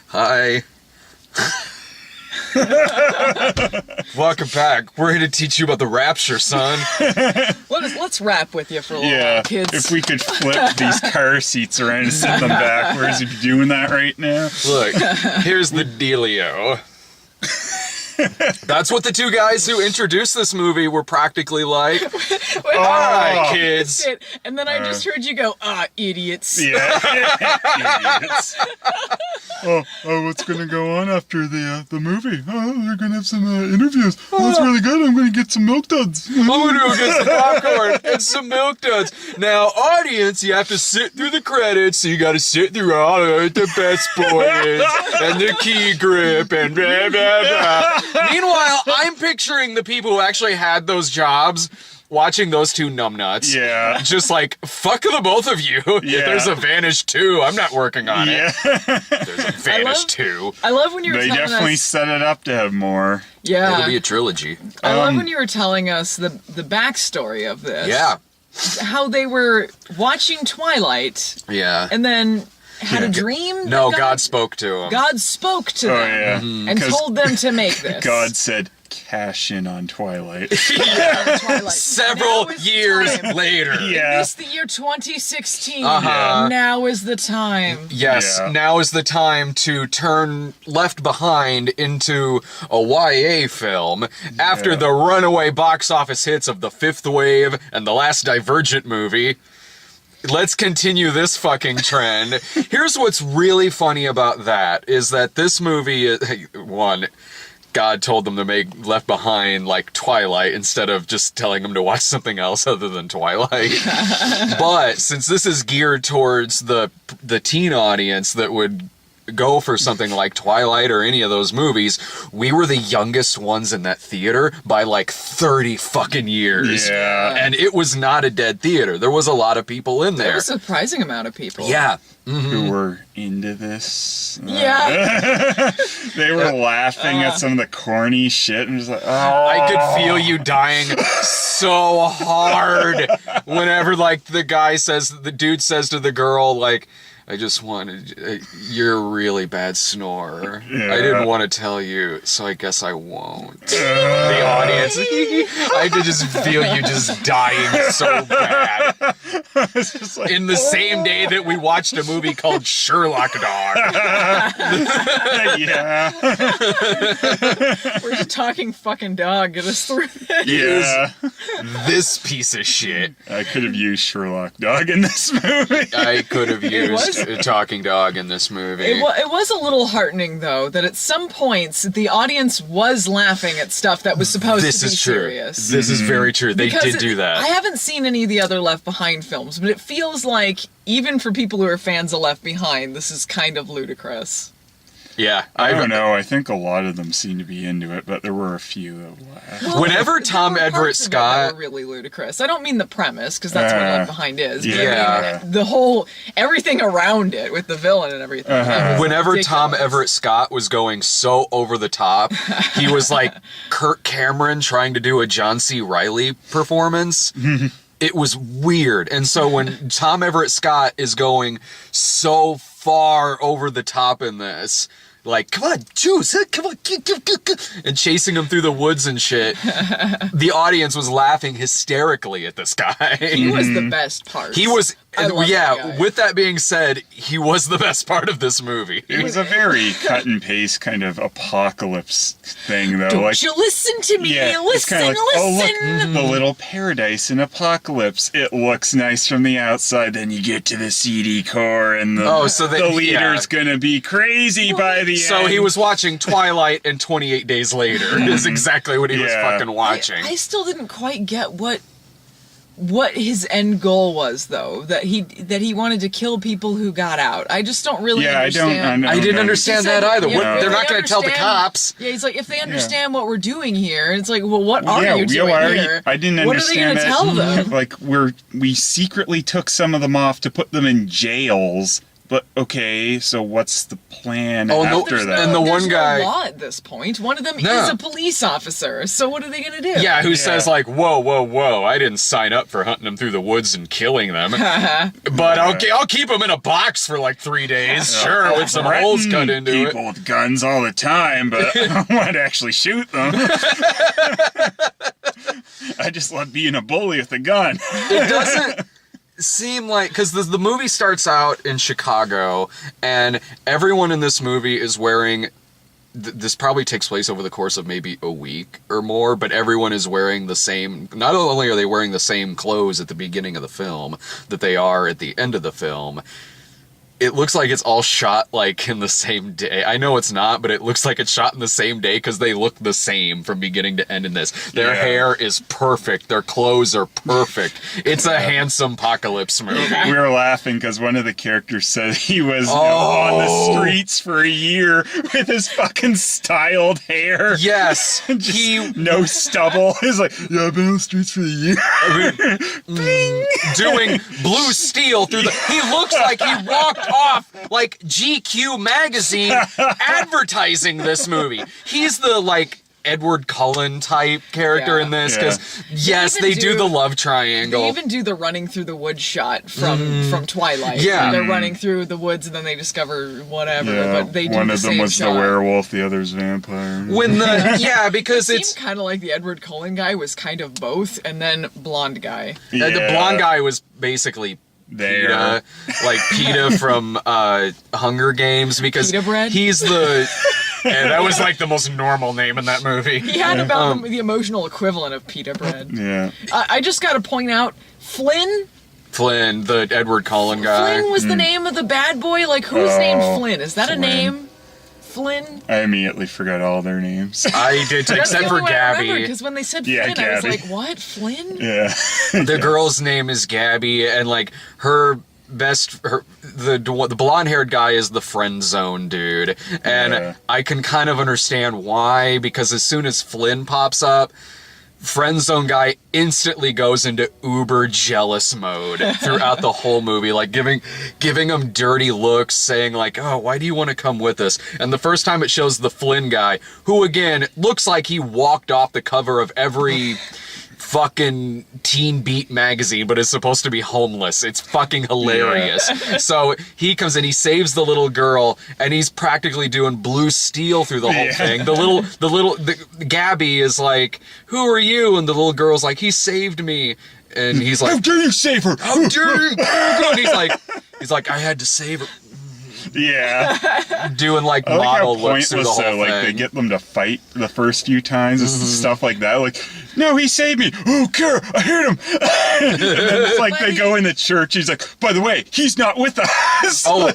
Hi. Welcome back. We're here to teach you about the rapture, son. Let's rap with you for a little while, kids. If we could flip these car seats around and sit them backwards, you'd be doing that right now. Look, here's the dealio. That's what the two guys who introduced this movie were practically like. All right, kids. And then I just heard you go, idiots. Yeah. Idiots. What's gonna go on after the movie? They're gonna have some interviews. That's really good. I'm gonna get some milk duds. I'm gonna go get some popcorn and some milk duds. Now, audience, you have to sit through the credits, so you gotta sit through all of the best boys and the key grip and blah, blah, blah. Meanwhile, I'm picturing the people who actually had those jobs watching those two numbnuts. Yeah. Just like, fuck the both of you. Yeah. There's a Vanish 2. I'm not working on it. There's a Vanish 2. I love when you were They telling definitely us... set it up to have more. Yeah. It'll be a trilogy. I love when you were telling us the backstory of this. Yeah. How they were watching Twilight Yeah. and then had a dream? No, that God spoke to him. God spoke to them Yeah. and 'Cause told them to make this. God said, cash in on Twilight. Twilight. Several Now is the years time. later. Yeah. It's the year 2016. Uh-huh. Now is the time. Yes, Yeah. now is the time to turn Left Behind into a YA film after the runaway box office hits of The Fifth Wave and the last Divergent movie. Let's continue this fucking trend. Here's what's really funny about that, is that this movie, one, God told them to make Left Behind like Twilight instead of just telling them to watch something else other than Twilight. But since this is geared towards the teen audience that would go for something like Twilight or any of those movies, we were the youngest ones in that theater by like 30 fucking years. Yeah. And it was not a dead theater. There was a lot of people in There there. was a surprising amount of people. Yeah. Who were into this. Yeah. They were laughing at some of the corny shit and just like, oh. I could feel you dying so hard whenever, like, the dude says to the girl, like, I just wanted, you're a really bad snorer. Yeah. I didn't want to tell you, so I guess I won't. The audience, I could just feel you just dying so bad. It's just like, In the same day that we watched a movie called Sherlock Dog. yeah. We're just talking fucking dog. Get us through this. Yeah. This piece of shit. I could have used Sherlock Dog in this movie. I could have used was- a talking dog in this movie. It was a little heartening, though, that at some points the audience was laughing at stuff that was supposed This to be is true. serious. This is very true. They Because did do that. I haven't seen any of the other Left Behind films, but it feels like, even for people who are fans of Left Behind, this is kind of ludicrous. Yeah. I don't know. I think a lot of them seem to be into it, but there were a few that laughed. Well, Whenever there Tom were Everett parts of it that Scott- were really ludicrous. I don't mean the premise, because that's what Left Behind is. But Yeah. I mean, the whole, everything around it with the villain and everything. It was Whenever Tom ridiculous. Everett Scott was going so over the top, he was like Kirk Cameron trying to do a John C. Reilly performance. It was weird. And so when Tom Everett Scott is going so far over the top in this, like, come on, Juice, come on, and chasing him through the woods and shit, the audience was laughing hysterically at this guy. He was the best part. He was, I love that yeah, guy. with that being said, he was the best part of this movie. It was a very cut and paste kind of apocalypse thing, though. Don't like, you listen to me? yeah, it's Listen, kind of like, listen. oh look, the little paradise in Apocalypse. It looks nice from the outside, then you get to the seedy core, and the the leader's gonna be crazy by the end. So he was watching Twilight and 28 Days Later is exactly what he was Yeah. fucking watching. I still didn't quite get what his end goal was, though. That he wanted to kill people who got out. I just don't really understand. I didn't understand that either. Yeah, They're if not they going to tell the understand- cops. Yeah, he's like, if they understand what we're doing here, and it's like, well, what are yeah, you doing why are here? I didn't what are they understand gonna that. tell them? Like we secretly took some of them off to put them in jails. But okay, so what's the plan Oh, no, after that? and the one There's guy- no law at this point. One of them No. is a police officer. So what are they gonna do? Yeah, who Yeah. says like, whoa, whoa, whoa, I didn't sign up for hunting them through the woods and killing them. But I'll keep them in a box for like 3 days, sure, with some holes cut into it. people with guns all the time, but I don't want to actually shoot them. I just love being a bully with a gun. It doesn't seem like, because the movie starts out in Chicago, and everyone in this movie is wearing, this probably takes place over the course of maybe a week or more, but everyone is wearing the same, not only are they wearing the same clothes at the beginning of the film that they are at the end of the film. It looks like it's all shot like in the same day. I know it's not, but it looks like it's shot in the same day because they look the same from beginning to end in this. Their Yeah. hair is perfect. Their clothes are perfect. It's a handsome apocalypse movie. We were laughing because one of the characters said he was on Oh. the streets for a year with his fucking styled hair. Yes, Just he no stubble. He's like, yeah, I've been on the streets for a year. doing Blue Steel through the. He looks like he walked off like GQ magazine advertising this movie. He's the like Edward Cullen type character Yeah. in this Yeah. because yes, They they even do do- the love triangle. They even do the running through the woods shot from Twilight. Yeah. They're running through the woods and then they discover whatever. Yeah, But they do one the of them same was shot. the werewolf, the other's vampire. When the yeah, because Seemed it's kind of like the Edward Cullen guy was kind of both, and then blonde guy. the Yeah. blonde guy was basically There. PETA, like PETA from Hunger Games because Pita bread? he's the. And that was like the most normal name in that movie. He had about the emotional equivalent of pita bread. Yeah. I just got to point out, Flynn. Flynn, the Edward Cullen guy. Flynn was the name of the bad boy. Like, who's Oh, named Flynn? Is that Flynn. a name? Flynn. I immediately forgot all their names. I did, That's except the for only one I remember, Gabby. because when they said Yeah, Flynn, I was Gabby. like, what? Flynn? Yeah. The girl's name is Gabby, and like the blonde haired guy is the friend zone dude, and Yeah. I can kind of understand why, because as soon as Flynn pops up, friend zone guy instantly goes into uber jealous mode throughout the whole movie, like giving him dirty looks, saying like, oh, why do you want to come with us? And the first time it shows the Flynn guy, who again looks like he walked off the cover of every fucking Teen Beat magazine, but is supposed to be homeless. It's fucking hilarious. So he comes in, he saves the little girl, and he's practically doing Blue Steel through the whole Yeah. thing. The Gabby is like, who are you? And the little girl's like, he saved me. And he's How like, dare you save her? how dare you? And he's like, I had to save her. Yeah. Doing like I like how model looks through the pointless whole though. thing. Like they get them to fight the first few times and stuff like that. Like, no, he saved me. Oh, Kara, I hit him. And then it's like they go in the church. He's like, by the way, he's not with us. Oh,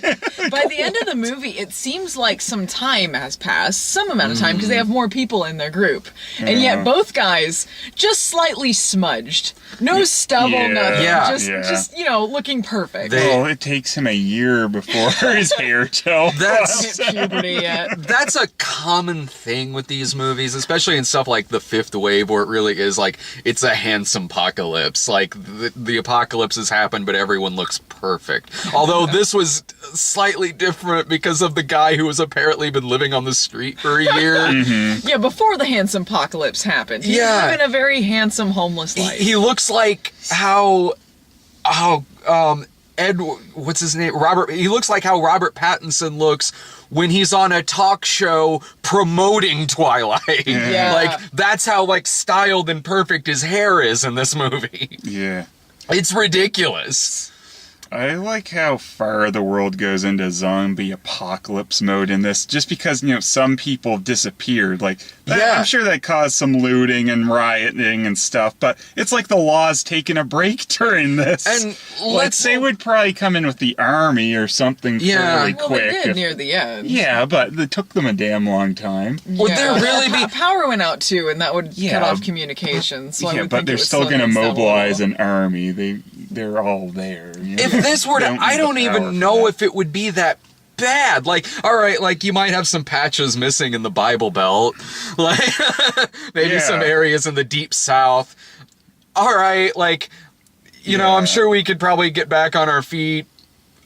By the end of the movie, it seems like some time has passed, some amount of time, because they have more people in their group. And yet both guys just slightly smudged. No stubble, Yeah. nothing. Yeah. Just, looking perfect. They- It takes him a year before his hair gel. That's Hit puberty yet. that's a common thing with these movies, especially in stuff like The Fifth Wave, where it really is like it's a handsome apocalypse. Like the apocalypse has happened, but everyone looks perfect. Although this was slightly different because of the guy who has apparently been living on the street for a year. Yeah, before the handsome apocalypse happened. He's Yeah. living a very handsome homeless life. He looks like how Ed, what's his name? Robert. He looks like how Robert Pattinson looks when he's on a talk show promoting Twilight. Yeah. Like that's how like styled and perfect his hair is in this movie. Yeah. It's ridiculous. I like how far the world goes into zombie apocalypse mode in this, just because, some people disappeared. Like, Yeah. I'm sure that caused some looting and rioting and stuff, but it's like the law's taking a break during this. And they would probably come in with the army or something Yeah. fairly well, quick. they did if- near the end. yeah, but it took them a damn long time. Would there really be- Power went out too, and that would cut Yeah. off communications. So I yeah, would but think it they're would still slow going to things down a mobilize little. an army. They're all there. If this were to, Don't I need the don't power even for know that. if it would be that bad. Like, all right, like you might have some patches missing in the Bible Belt, like maybe Yeah. some areas in the Deep South. All right, like, I'm Yeah. sure we could probably get back on our feet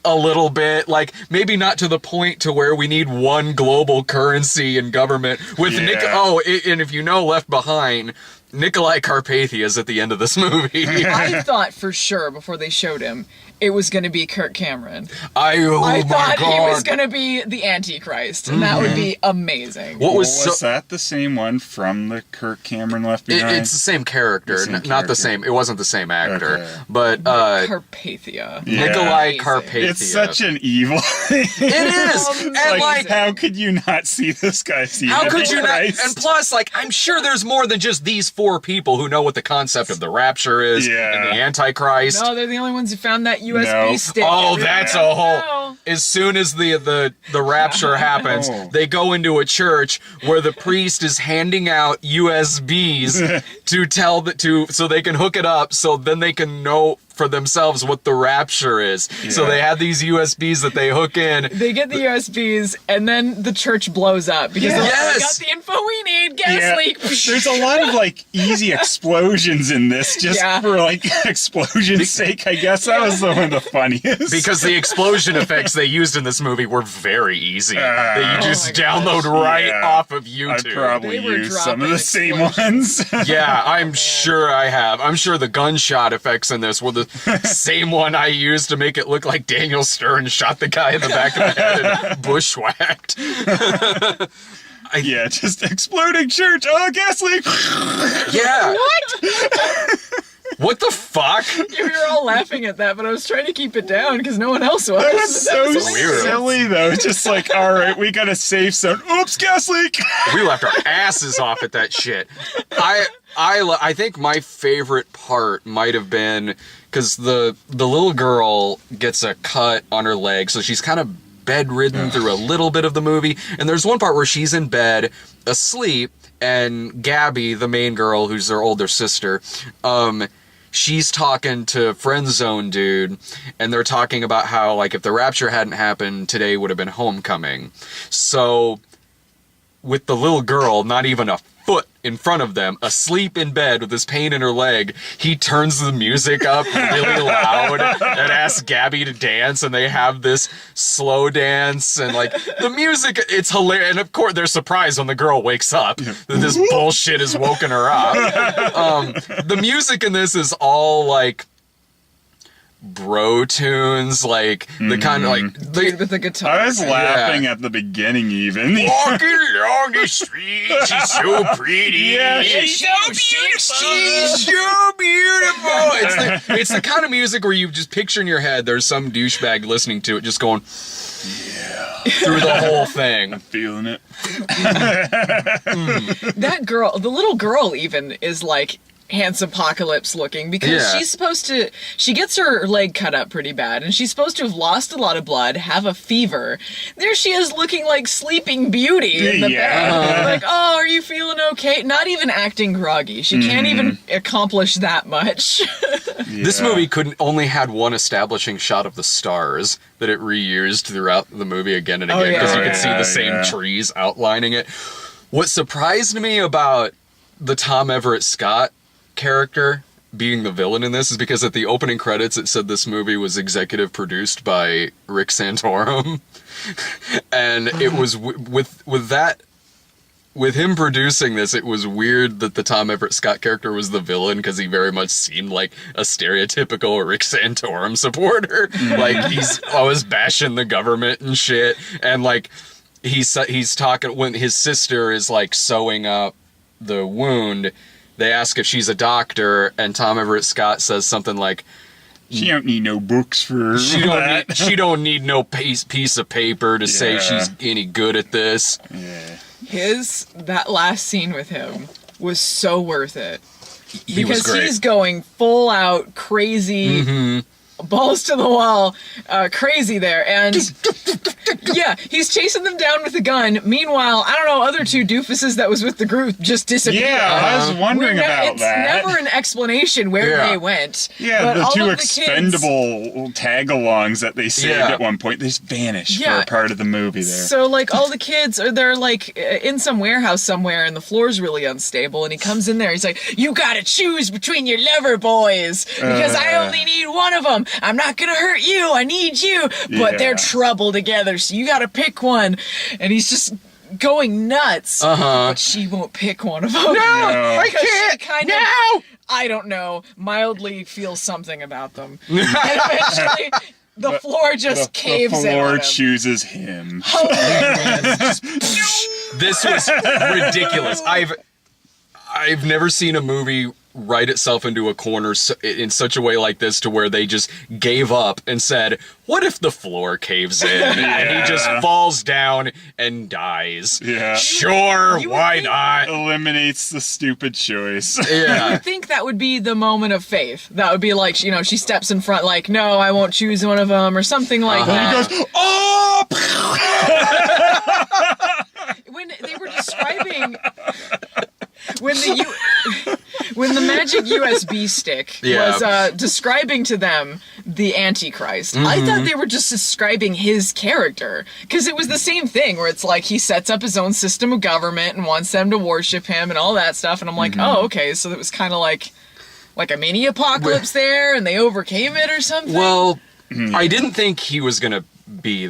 a little bit, like maybe not to the point to where we need one global currency and government with Yeah. and if you know Left Behind, Nikolai Carpathia is at the end of this movie. I thought for sure before they showed him it was going to be Kirk Cameron. I I thought God. he was going to be the Antichrist, and that would be amazing. What was was so that the same one from the Kirk Cameron Left Behind? it's the same character, The same not the character. same. It wasn't the same actor, Okay. but Carpathia. Yeah. Nikolai Amazing. Carpathia. It's such an evil thing. It is, and like how could you not see this guy? See how could you not? Christ? And plus, like, I'm sure there's more than just these 4 people who know what the concept of the rapture is Yeah. and the Antichrist. No, they're the only ones who found that USB No. stick. Oh, Everyone that's else a whole. know. As soon as the rapture happens, Oh. they go into a church where the priest is handing out USBs to tell so they can hook it up, so then they can know for themselves what the rapture is. So Yeah. they have these USBs that they hook in. They get the USBs, and then the church blows up because they're like, Yes! we got the info we need. Gas Yeah, leak. there's a lot of like easy explosions in this, just Yeah. for like explosion's sake. I guess that was one of the funniest. Because the explosion effects they used in this movie were very easy. That you just my download gosh. right Yeah. off of I'd YouTube. probably They were use some of dropping the same explosions. ones. Yeah, I'm sure I have. I'm sure the gunshot effects in this were the same one I used to make it look like Daniel Stern shot the guy in the back of the head and bushwhacked. Yeah, just exploding church. Oh, gas leak. Yeah. What? What the fuck? We were all laughing at that, but I was trying to keep it down because no one else was. That was so hilarious. silly, though. Just like, all right, we got a safe zone. Oops, gas leak. We laughed our asses off at that shit. I think my favorite part might have been because the little girl gets a cut on her leg, so she's kind of bedridden through a little bit of the movie. And there's one part where she's in bed asleep, and Gabby, the main girl, who's their older sister, she's talking to Friend Zone dude, and they're talking about how, like, if the rapture hadn't happened, today would have been homecoming. So, with the little girl not even a foot in front of them, asleep in bed with this pain in her leg, he turns the music up really loud and asks Gabby to dance, and they have this slow dance, and like the music, it's hilarious. And of course they're surprised when the girl wakes up that this bullshit has woken her up. The music in this is all like bro tunes, like the kind of like Dude with the guitar. I was laughing at the beginning, even. walking along the street, she's so pretty. Yeah, she's so beautiful. She's so beautiful. It's the kind of music where you just picture in your head there's some douchebag listening to it, just going through the whole thing. Feeling it. That girl, the little girl even, is like Hans Apocalypse looking because Yeah. she gets her leg cut up pretty bad, and she's supposed to have lost a lot of blood, have a fever. There she is looking like Sleeping Beauty in the Yeah. bed. Like, oh, are you feeling okay? Not even acting groggy. She can't even accomplish that much. This movie only had one establishing shot of the stars that it reused throughout the movie again and again, because you could see the same trees outlining it. What surprised me about the Tom Everett Scott character being the villain in this is because at the opening credits it said this movie was executive produced by Rick Santorum. And it was with him producing this, it was weird that the Tom Everett Scott character was the villain, because he very much seemed like a stereotypical Rick Santorum supporter. Like, he's always bashing the government and shit. And like, he's talking when his sister is like sewing up the wound. They ask if she's a doctor, and Tom Everett Scott says something like, She don't need no books for that. she don't need no piece of paper to say Yeah. she's any good at this. Yeah. That last scene with him was so worth it. He was Because great. he's going full out crazy, balls to the wall, crazy there. And Yeah, he's chasing them down with a gun. Meanwhile, I don't know, other two doofuses that was with the group just disappeared. Yeah, I was wondering about it's that. never an explanation where Yeah. they went. Yeah, but the all two of expendable tag-alongs that they saved Yeah. at one point, they just vanish Yeah. for a part of the movie there. So, like, all the kids are they're like in some warehouse somewhere, and the floor's really unstable. And he comes in there. He's like, "You gotta choose between your lover boys because I only need one of them. I'm not gonna hurt you. I need you, but they're Yeah. trouble together. So you gotta pick one." And he's just going nuts. But she won't pick one of them. No. I Because she can't. kind of, No. I don't know, mildly feels something about them. And eventually, the floor just caves the in floor on him. chooses him. Hilarious. This was ridiculous. I've never seen a movie write itself into a corner in such a way like this to where they just gave up and said, what if the floor caves in? And he just falls down and dies. Yeah. Sure, You would why think- not? Eliminates the stupid choice. I Yeah. think that would be the moment of faith. That would be like, you know, she steps in front like, no, I won't choose one of them or something like that. He goes, oh! When they were describing when the magic USB stick Yeah. was describing to them the Antichrist, I thought they were just describing his character, because it was the same thing where it's like he sets up his own system of government and wants them to worship him and all that stuff, and I'm like, oh, okay, so it was kind of like a mini apocalypse there, and they overcame it or something. Well, I didn't think he was gonna be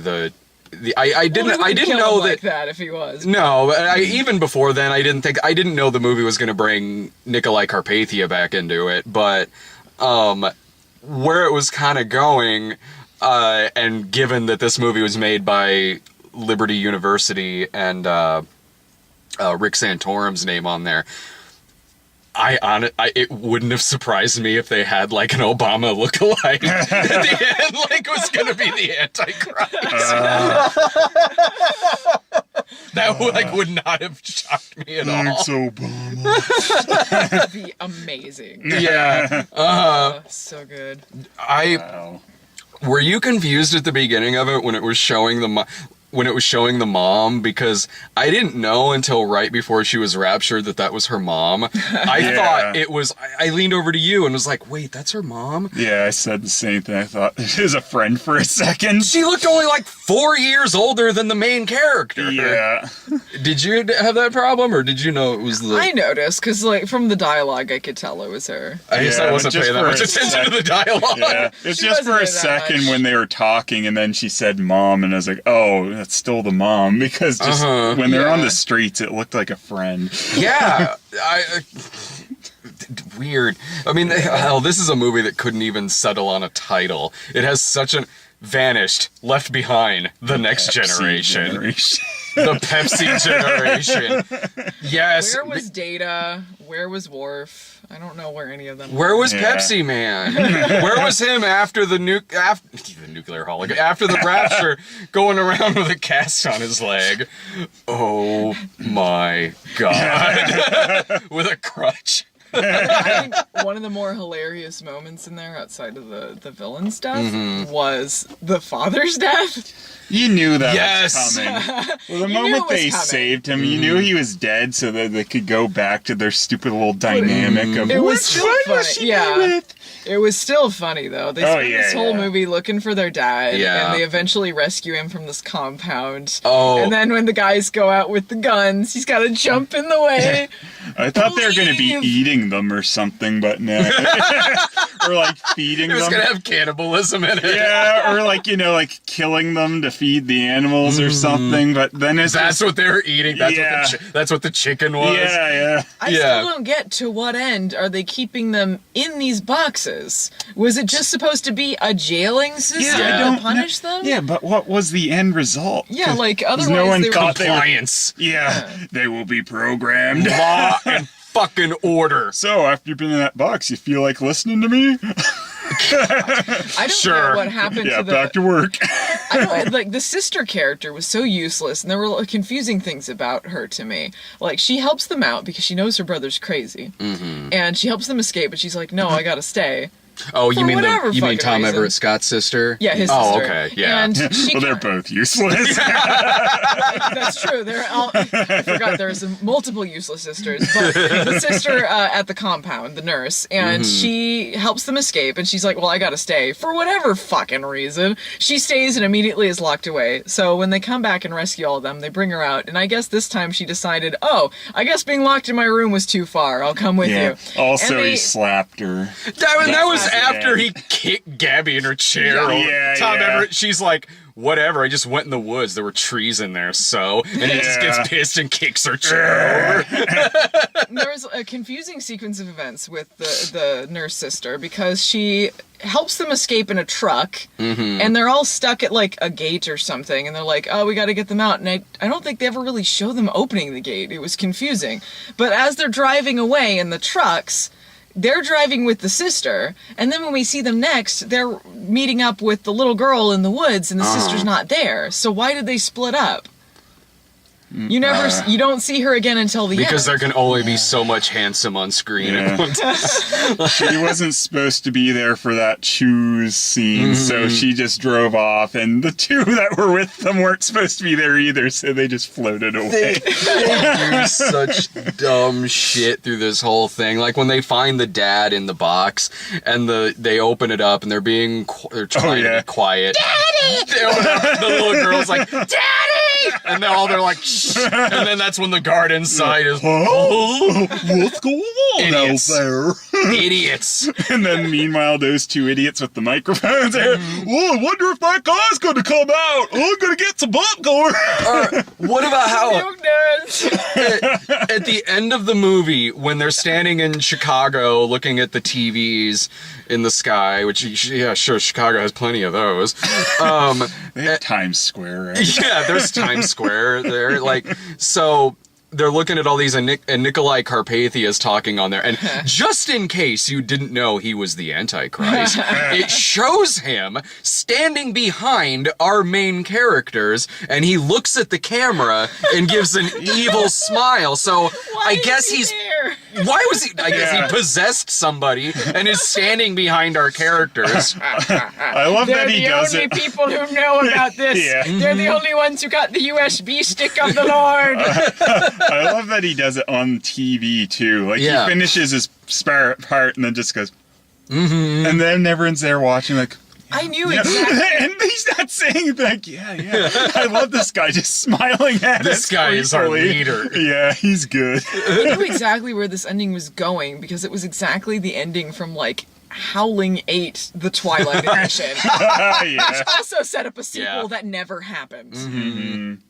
I didn't know like that. that if he was. No, even before then, I didn't know the movie was going to bring Nikolai Carpathia back into it. But where it was kind of going, and given that this movie was made by Liberty University and Rick Santorum's name on there, it wouldn't have surprised me if they had like an Obama lookalike at the end, like was going to be the Antichrist. That would not have shocked me at all. Thanks, Obama. That'd be amazing. Yeah. So good. Wow. Were you confused at the beginning of it when it was showing the mom? Because I didn't know until right before she was raptured that was her mom. I Yeah. thought it was. I leaned over to you and was like, "Wait, that's her mom?" Yeah, I said the same thing. I thought it was a friend for a second. She looked only like 4 years older than the main character. Yeah. Did you have that problem, or did you know it was the? I noticed, because like from the dialogue, I could tell it was her. I guess I Yeah, wasn't just paying that for much a attention to the dialogue. Yeah. It's She just wasn't for a there that second much. when they were talking and then she said mom and I was like, oh, that's still the mom, because just when they're on Yeah. the streets it looked like a friend. Yeah, weird. I mean, hell, this is a movie that couldn't even settle on a title. It has such an vanished, left behind, the next generation, the Pepsi generation. Yes. Where was Data? Where was Worf? I don't know where any of them. Where was Yeah. Pepsi Man? Where was him after the nuclear holocaust? After the rapture, going around with a cast on his leg. Oh my god! With a crutch. I think one of the more hilarious moments in there, outside of the villain stuff, was the father's death. You knew that Yes. was coming. Well, the knew moment it was they coming. saved him, you knew he was dead, so that they could go back to their stupid little dynamic of It was which still one funny. was she Yeah. with? It was still funny though. They Oh, spent yeah, this whole yeah. movie looking for their dad, Yeah. and they eventually rescue him from this compound. Oh. And then when the guys go out with the guns, he's got to jump in the way. I thought they were going to be Leave. eating them or something, but no. Or like feeding It was them. gonna have cannibalism in it. Yeah, or like, like killing them to feed the animals or something, but then it's That's what they were eating. Yeah. That's what the chicken was. yeah. I Yeah. still don't get to what end are they keeping them in these boxes? Was it just supposed to be a jailing system I to don't punish them? Yeah, but what was the end result? Yeah, like 'Cause otherwise no one they were thought they were. Compliance, Yeah, they will be programmed. law, and fucking order. So after you've been in that box, you feel like listening to me? I don't Sure. know what happened Yeah, to the back to work. I don't like the sister character was so useless, and there were confusing things about her to me. Like she helps them out because she knows her brother's crazy, and she helps them escape, but she's like, "No, I gotta stay." Oh, you For mean whatever you mean fucking Tom reason. Everett Scott's sister? Yeah, his Oh, sister. okay, yeah. And she Well, they're both useless. That's true. I forgot there's multiple useless sisters, but the sister at the compound, the nurse, and she helps them escape, and she's like, well, I gotta stay. For whatever fucking reason, she stays and immediately is locked away. So when they come back and rescue all of them, they bring her out, and I guess this time she decided, oh, I guess being locked in my room was too far. I'll come with Yeah. you. Also, And he they- slapped her. That was Yeah. after he kicked Gabby in her chair. Yeah, Tom yeah. Everett, she's like, whatever, I just went in the woods. There were trees in there, so. And he just Yeah. gets pissed and kicks her chair over. There was a confusing sequence of events with the nurse sister because she helps them escape in a truck and they're all stuck at like a gate or something and they're like, oh, we got to get them out. And I don't think they ever really show them opening the gate. It was confusing. But as they're driving away in the trucks, they're driving with the sister, and then when we see them next, they're meeting up with the little girl in the woods and the sister's not there. So why did they split up? You don't see her again until the Because end. there can only be so much handsome on screen Yeah. at one time. She wasn't supposed to be there for that choose scene, so she just drove off, and the two that were with them weren't supposed to be there either, so they just floated away. They do such dumb shit through this whole thing. Like when they find the dad in the box and they open it up and they're trying to be quiet. Daddy! The little girl's like, Daddy! And then they're like, shh. And then that's when the guard inside is, What's going on Idiots. out there? idiots. And then meanwhile, those two idiots with the microphones are, oh, I wonder if that guy's going to come out. Oh, I'm going to get some popcorn. Or what about how Milk duds. at the end of the movie, when they're standing in Chicago looking at the TVs in the sky, which, yeah, sure, Chicago has plenty of those. They have Times Square, right? Yeah, there's Times Square there. Like, so they're looking at all these, and Nikolai Carpathia is talking on there. And just in case you didn't know he was the Antichrist, it shows him standing behind our main characters, and he looks at the camera and gives an evil smile. So I guess he's. there. Why was he? I guess Yeah. he possessed somebody and is standing behind our characters. I love They're that he the does only it. people who know about this. Yeah. They're the only ones who got the USB stick of the Lord. I love that he does it on TV too. Like Yeah. he finishes his part and then just goes, and then everyone's there watching like, I knew yeah. exactly. And he's not saying like, yeah. I love this guy just smiling at us. This guy is our creepily. leader. Yeah, he's good. I knew exactly where this ending was going because it was exactly the ending from like Howling 8, the Twilight Edition. Yeah. Also set up a sequel Yeah. that never happened.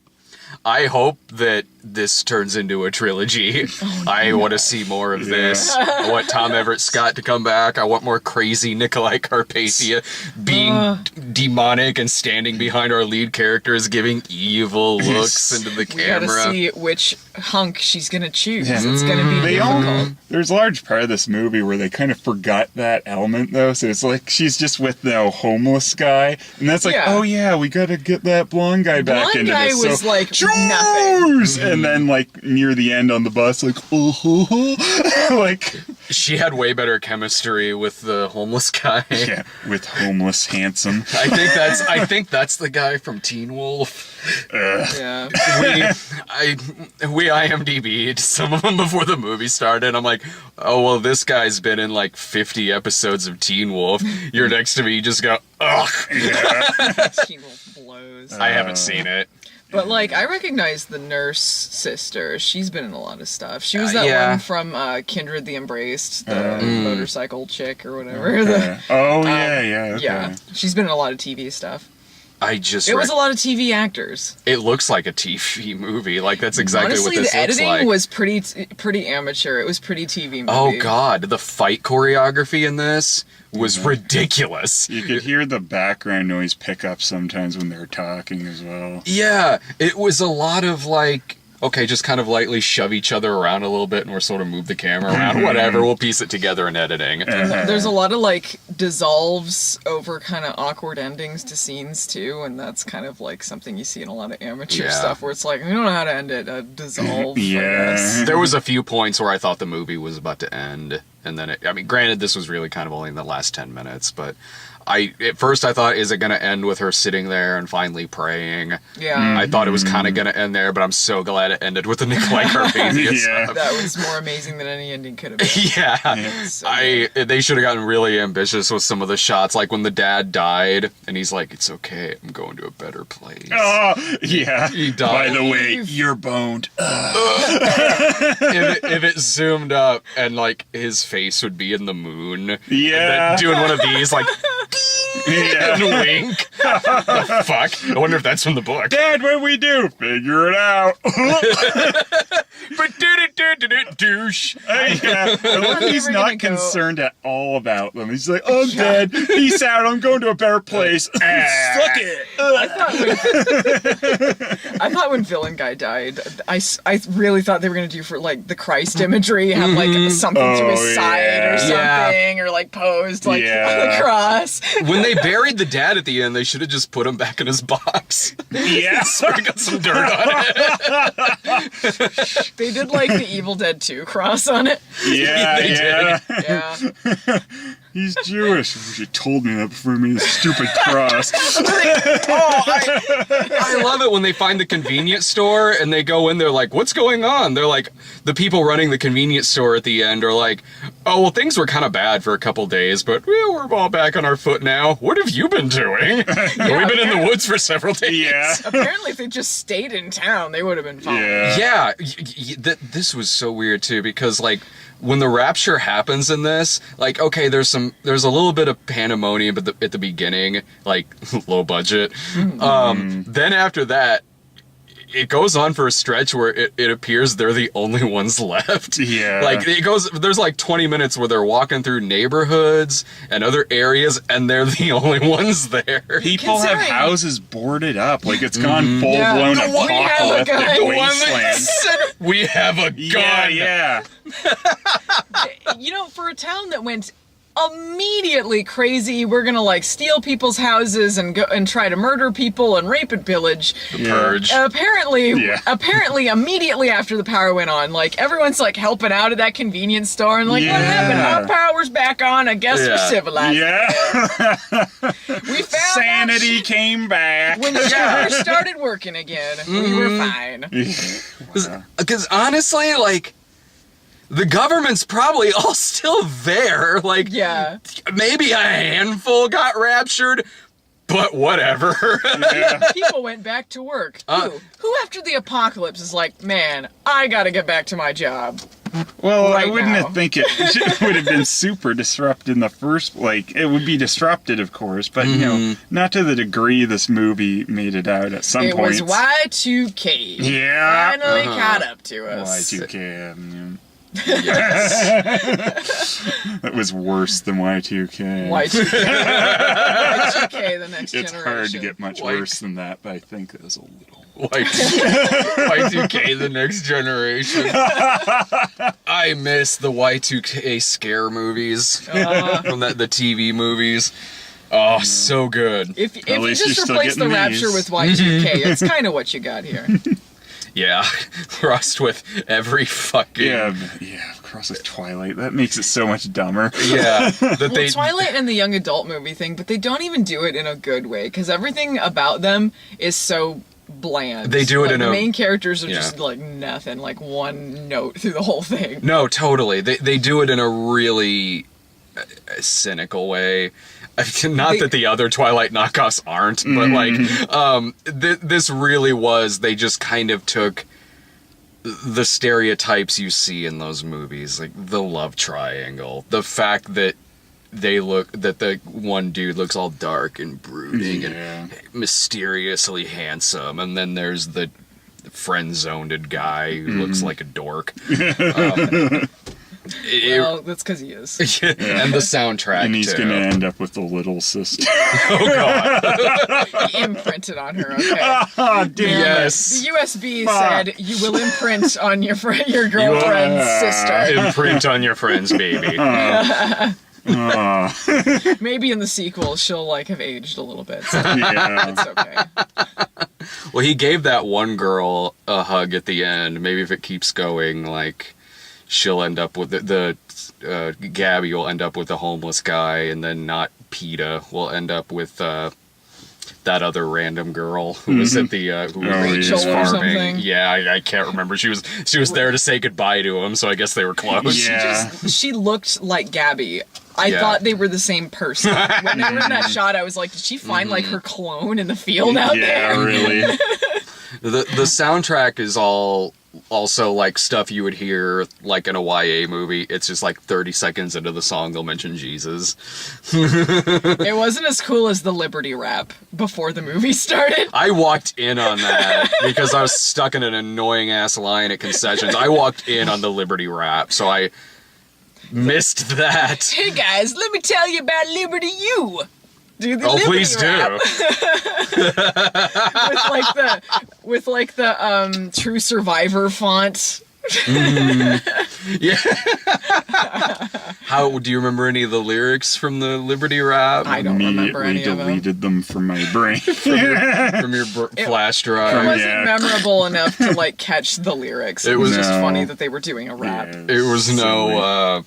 I hope that this turns into a trilogy. I want to see more of this. I want Tom Everett Scott to come back. I want more crazy Nikolai Carpathia being demonic and standing behind our lead characters, giving evil looks into the We gotta camera. see which hunk she's gonna choose. Yeah. It's gonna be They difficult. There's a large part of this movie where they kind of forgot that element, though. So it's like she's just with the homeless guy, and that's like, Yeah. oh yeah, we got to get that blonde guy back Blonde into guy this. was so, like Choose! nothing. And then like near the end on the bus, like, like, She had way better chemistry with the homeless guy. yeah, with homeless handsome. I think that's the guy from Teen Wolf. Yeah. We IMDb'd some of them before the movie started. I'm like, oh well, this guy's been in like 50 episodes of Teen Wolf. You're next to me, you just go, ugh. Teen Wolf blows. I haven't seen it. But like, I recognize the nurse sister. She's been in a lot of stuff. She was that yeah. one from Kindred the Embraced, the motorcycle chick or whatever. The- Oh yeah, okay. yeah, she's been in a lot of TV stuff. I just It was a lot of TV actors. it looks like a TV movie. Like that's exactly Honestly, what this the looks editing like. was pretty amateur. It was pretty TV movie. Oh god, the fight choreography in this was ridiculous. You could hear the background noise pick up sometimes when they're talking as well. Yeah, it was a lot of like, okay, just kind of lightly shove each other around a little bit and we'll sort of move the camera around, whatever, we'll piece it together in editing. There's a lot of like dissolves over kind of awkward endings to scenes too, and that's kind of like something you see in a lot of amateur Yeah. stuff where it's like, we don't know how to end it. Dissolve. I Yeah. guess. There was a few points where I thought the movie was about to end. And then, I mean, granted, this was really kind of only in the last 10 minutes, but at first I thought, is it going to end with her sitting there and finally praying? Yeah. I thought it was kind of going to end there, but I'm so glad it ended with the Nikolai Karpathian Yeah. stuff. That was more amazing than any ending could have been. Yeah. So They should have gotten really ambitious with some of the shots, like when the dad died, and he's like, "It's okay, I'm going to a better place." Oh, yeah. He By died. the way, you're boned. If it zoomed up and like his face would be in the moon, and Yeah. then doing one of these like and Yeah. wink. The fuck? I wonder if that's from the book. Dad, what do we do? Figure it out. But douche. Yeah. I love he's Never not gonna go. concerned at all about them. He's like, I'm dead. Peace out. I'm going to a better place. Fuck it. I thought when Villain Guy died, I really thought they were gonna do for like the Christ imagery, have like something to his Oh, side or yeah. something, or like posed like Yeah. on the cross. When they buried the dad at the end, they should have just put him back in his box. Yeah. Got some dirt on it. They did like the Evil Dead 2 cross on it. Yeah. They Yeah. Yeah. He's Jewish. I wish you told me that before I made a stupid cross. I love it when they find the convenience store and they go in there like, what's going on? They're like, the people running the convenience store at the end are like, oh, well, things were kind of bad for a couple days, but we're all back on our foot now. What have you been doing? We've been in the woods for several days. Yeah. Apparently, if they just stayed in town, they would have been fine. Yeah. Yeah, this was so weird too, because like when the rapture happens in this, like, okay, there's a little bit of pandemonium at the beginning, like low budget. Then after that, it goes on for a stretch where it appears they're the only ones left. Yeah. Like there's like 20 minutes where they're walking through neighborhoods and other areas and they're the only ones there. People have Considering- houses boarded up. Like it's gone full blown The one- we have a guy- apocalyptic the one that wasteland. said, we have a gun. Yeah. You know, for a town that went immediately crazy, we're gonna like steal people's houses and go and try to murder people and rape and pillage. Purge. Apparently, Yeah. immediately after the power went on, like everyone's like helping out at that convenience store and like, what happened? Yeah. Our power's back on. I guess we're Yeah. civilized. Yeah. We found Sanity came back. when the sugar started working again. We were fine. Because honestly, like, the government's probably all still there. Like, Yeah. maybe a handful got raptured, but whatever. People went back to work. Who after the apocalypse is like, man, I gotta get back to my job. Well, Right I wouldn't now. think it would have been super disrupted in the first. Like it would be disrupted, of course, but you know, not to the degree this movie made it out at some It points. was Y2K. Yeah. Finally caught up to us. Y2K. Yes. That was worse than Y2K. Y2K. Y2K, the next It's generation. hard to get much Like- worse than that, but I think it was a little. Y2K, the next generation. I miss the Y2K scare movies from the TV movies. Oh, so good. If you least you're just still replace the getting Rapture these. with Y2K, it's kind of what you got here. Yeah, crossed with every fucking Yeah, cross with Twilight. That makes it so much dumber. yeah. That Well, they Twilight and the young adult movie thing, but they don't even do it in a good way because everything about them is so bland. They do it like, in the a- main characters are yeah. just like nothing, like one note through the whole thing. No, totally. They do it in a really cynical way. Not that the other Twilight knockoffs aren't, but like this really was. They just kind of took the stereotypes you see in those movies, like the love triangle, the fact that the one dude looks all dark and brooding and mysteriously handsome, and then there's the friend-zoned guy who looks like a dork. Well, that's because he is. And the soundtrack And he's too. gonna end up with the little sister. Oh god. He imprinted on her. Okay. Oh, damn. Yes. The USB said you will imprint on your girlfriend's sister. Imprint on your friend's baby. Maybe in the sequel she'll like have aged a little bit. So Yeah. it's okay. Well, he gave that one girl a hug at the end. Maybe if it keeps going, like, she'll end up with Gabby will end up with a homeless guy, and then not PETA will end up with that other random girl who was at the who was Rachel or farming. something. Yeah, I can't remember. She was there to say goodbye to him, so I guess they were close. Yeah. She looked like Gabby. I Yeah. thought they were the same person. When they were in that shot, I was like, did she find like her clone in the field out Yeah, there? really. The soundtrack is all also like stuff you would hear like in a YA movie. It's just like 30 seconds into the song they'll mention Jesus. It wasn't as cool as the Liberty rap before the movie started. I walked in on that because I was stuck in an annoying ass line at concessions. I walked in on the Liberty rap, so I missed that. Hey guys, let me tell you about Liberty U. Do the Liberty Please rap. do. with the True Survivor font. Yeah. How do you remember any of the lyrics from the Liberty rap? I don't remember any Immediately of them. deleted them from my brain. From your flash It drive. wasn't Yeah. memorable enough to like catch the lyrics. It was just No. funny that they were doing a rap. Yeah, It was no,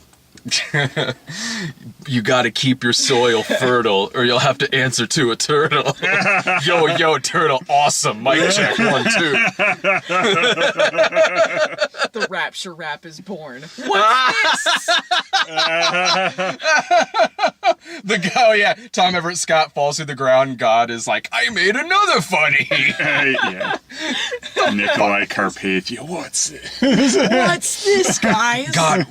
you gotta keep your soil fertile or you'll have to answer to a turtle. Yo, turtle, awesome. Mic check, 1, 2. The Rapture rap is born. Tom Everett Scott falls through the ground. God is like, I made another funny. yeah. Nikolai Carpathia, what's it? What's this, guys? God,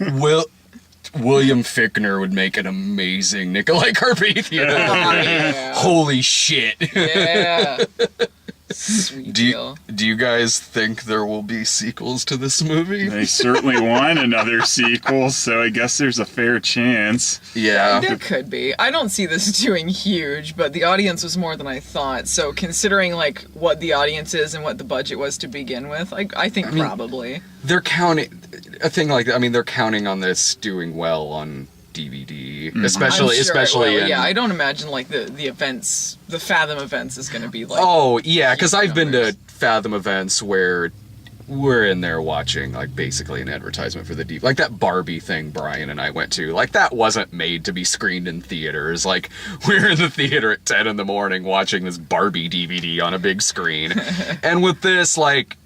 William Fickner would make an amazing Nikolai Carpathia. Yeah. Holy shit. Yeah. Sweet deal. Do you guys think there will be sequels to this movie? They certainly want another sequel, so I guess there's a fair chance. Yeah. There could be. I don't see this doing huge, but the audience was more than I thought. So considering like what the audience is and what the budget was to begin with, I think probably. They're counting a thing like that. I mean, they're counting on this doing well on DVD, especially I'm sure it will. in, Yeah, I don't imagine like the events, the Fathom events is going to be like. Oh yeah, because huge I've been to numbers. Fathom events where we're in there watching like basically an advertisement for the DVD, like that Barbie thing Brian and I went to. Like that wasn't made to be screened in theaters. Like we're in the theater at 10 in the morning watching this Barbie DVD on a big screen, and with this like.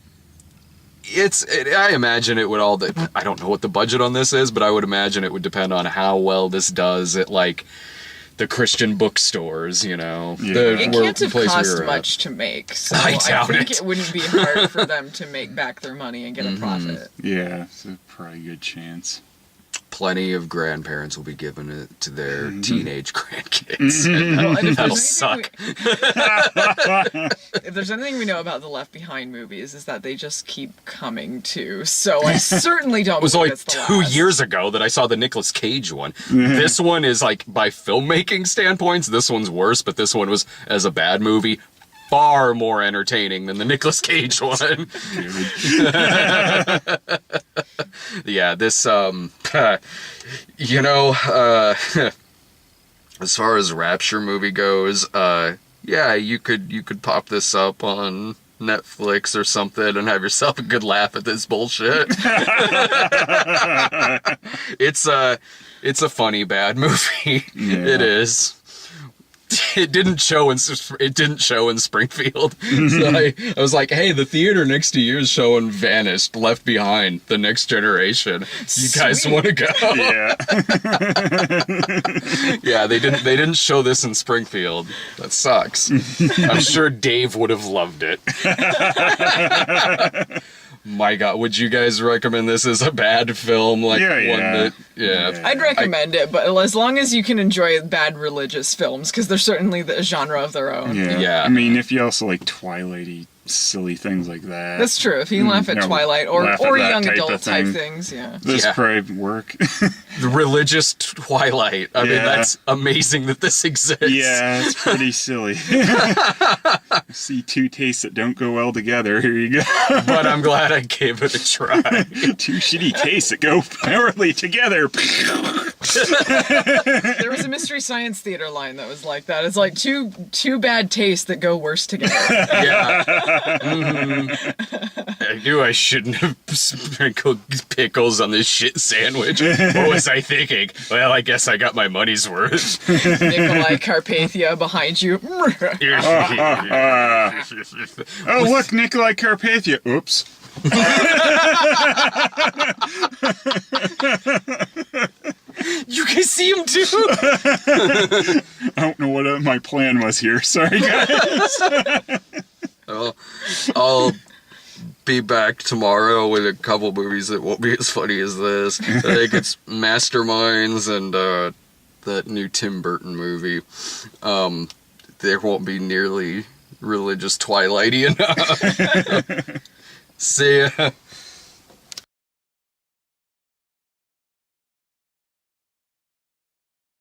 I imagine it would all. I don't know what the budget on this is, but I would imagine it would depend on how well this does at like the Christian bookstores. You know, Yeah. It can't have cost much to make, so I doubt think it. it wouldn't be hard for them to make back their money and get a profit. Yeah, so probably a good chance. Plenty of grandparents will be giving it to their teenage grandkids. Well, and if That'll there's suck. If there's anything we know about the Left Behind movies, is that they just keep coming too. So I certainly don't. It was believe only it's the 2 last. years ago that I saw the Nicolas Cage one. This one is like, by filmmaking standpoints, this one's worse, but this one was, as a bad movie, far more entertaining than the Nicolas Cage one. Yeah, this, you know, as far as Rapture movie goes, yeah, you could pop this up on Netflix or something and have yourself a good laugh at this bullshit. It's a funny bad movie. Yeah. It is. It didn't show in Springfield. So I was like, hey, the theater next to you is showing Vanished, Left Behind, The Next Generation. You guys Sweet. want to go? Yeah. Yeah, they didn't show this in Springfield. That sucks. I'm sure Dave would have loved it. My God, would you guys recommend this as a bad film? Like Yeah, one yeah. that, yeah. I'd recommend it, but as long as you can enjoy bad religious films, because they're certainly the genre of their own. Yeah. Yeah. I mean, if you also like Twilighty, silly things like that. That's true. If you can laugh at Yeah, Twilight or laugh at that young type of adult type thing. things, yeah. This Yeah. probably work. The religious Twilight. I mean, Yeah. that's amazing that this exists. Yeah, it's pretty silly. See two tastes that don't go well together. Here you go. But I'm glad I gave it a try. Two shitty tastes that go poorly together. There was a Mystery Science Theater line that was like that. It's like two bad tastes that go worse together. Yeah. I knew I shouldn't have sprinkled pickles on this shit sandwich. What was I thinking? Well, I guess I got my money's worth. Nikolai Carpathia behind you. Oh, look, Nikolai Carpathia. Oops. You can see him too. I don't know what my plan was here. Sorry, guys. I'll be back tomorrow with a couple movies that won't be as funny as this. I think it's Masterminds and that new Tim Burton movie. There won't be nearly religious Twilighty enough. See ya.